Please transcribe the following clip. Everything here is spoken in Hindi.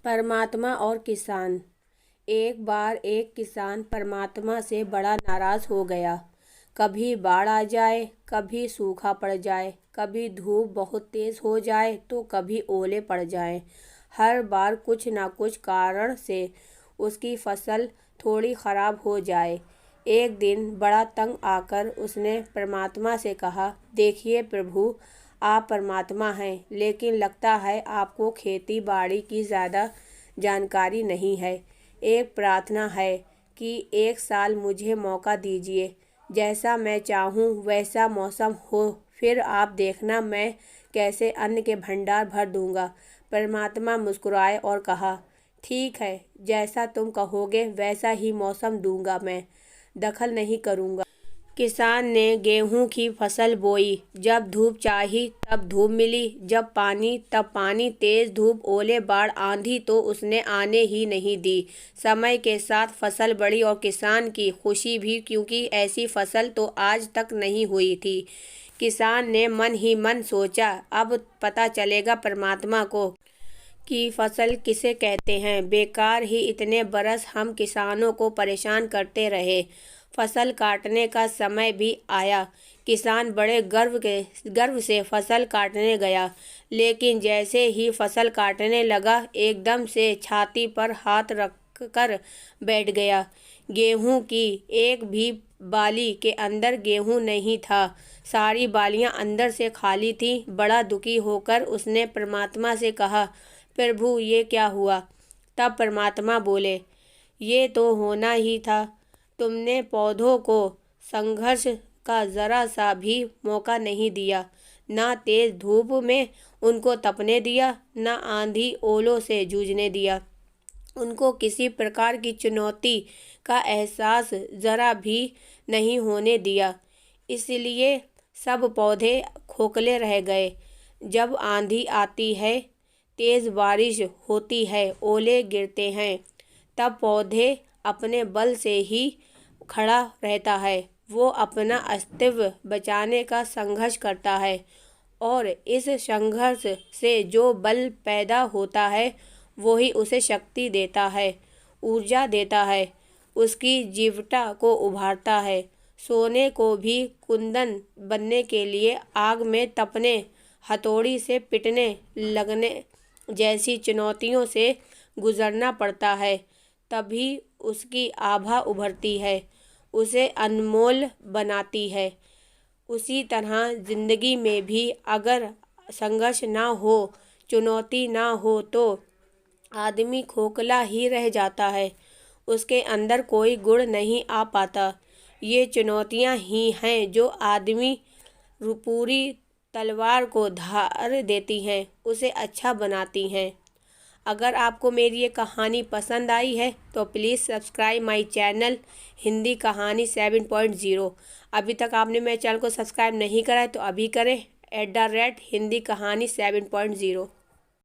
परमात्मा और किसान। एक बार एक किसान परमात्मा से बड़ा नाराज हो गया। कभी बाढ़ आ जाए, कभी सूखा पड़ जाए, कभी धूप बहुत तेज हो जाए तो कभी ओले पड़ जाएं। हर बार कुछ ना कुछ कारण से उसकी फसल थोड़ी खराब हो जाए। एक दिन बड़ा तंग आकर उसने परमात्मा से कहा, देखिए प्रभु, आप परमात्मा हैं, लेकिन लगता है आपको खेती बाड़ी की ज़्यादा जानकारी नहीं है। एक प्रार्थना है कि एक साल मुझे मौका दीजिए, जैसा मैं चाहूँ वैसा मौसम हो, फिर आप देखना मैं कैसे अन्न के भंडार भर दूंगा। परमात्मा मुस्कुराए और कहा, ठीक है, जैसा तुम कहोगे वैसा ही मौसम दूंगा, मैं दखल नहीं करूंगा। किसान ने गेहूं की फसल बोई। जब धूप चाही तब धूप मिली, जब पानी तब पानी, तेज धूप, ओले, बाढ़, आंधी तो उसने आने ही नहीं दी। समय के साथ फसल बढ़ी और किसान की खुशी भी, क्योंकि ऐसी फसल तो आज तक नहीं हुई थी। किसान ने मन ही मन सोचा, अब पता चलेगा परमात्मा को कि फसल किसे कहते हैं। बेकार ही इतने बरस हम किसानों को परेशान करते रहे। फसल काटने का समय भी आया। किसान बड़े गर्व से फसल काटने गया, लेकिन जैसे ही फसल काटने लगा एकदम से छाती पर हाथ रख कर बैठ गया। गेहूं की एक भी बाली के अंदर गेहूं नहीं था। सारी बालियां अंदर से खाली थी। बड़ा दुखी होकर उसने परमात्मा से कहा, प्रभु ये क्या हुआ? तब परमात्मा बोले, ये तो होना ही था। तुमने पौधों को संघर्ष का जरा सा भी मौका नहीं दिया। ना तेज धूप में उनको तपने दिया, ना आंधी ओलों से जूझने दिया। उनको किसी प्रकार की चुनौती का एहसास जरा भी नहीं होने दिया। इसलिए सब पौधे खोखले रह गए। जब आंधी आती है, तेज बारिश होती है, ओले गिरते हैं, तब पौधे अपने बल से ही खड़ा रहता है। वो अपना अस्तित्व बचाने का संघर्ष करता है, और इस संघर्ष से जो बल पैदा होता है वही उसे शक्ति देता है, ऊर्जा देता है, उसकी जीवटता को उभारता है। सोने को भी कुंदन बनने के लिए आग में तपने, हथौड़ी से पिटने लगने जैसी चुनौतियों से गुजरना पड़ता है, तभी उसकी आभा उभरती है, उसे अनमोल बनाती है। उसी तरह जिंदगी में भी अगर संघर्ष ना हो, चुनौती ना हो, तो आदमी खोखला ही रह जाता है। उसके अंदर कोई गुण नहीं आ पाता। ये चुनौतियाँ ही हैं जो आदमी पूरी तलवार को धार देती हैं, उसे अच्छा बनाती हैं। अगर आपको मेरी ये कहानी पसंद आई है तो please subscribe my channel Hindi कहानी 7.0। अभी तक आपने मेरे चैनल को सब्सक्राइब नहीं करा है तो अभी करें, @ हिंदी कहानी 7.0।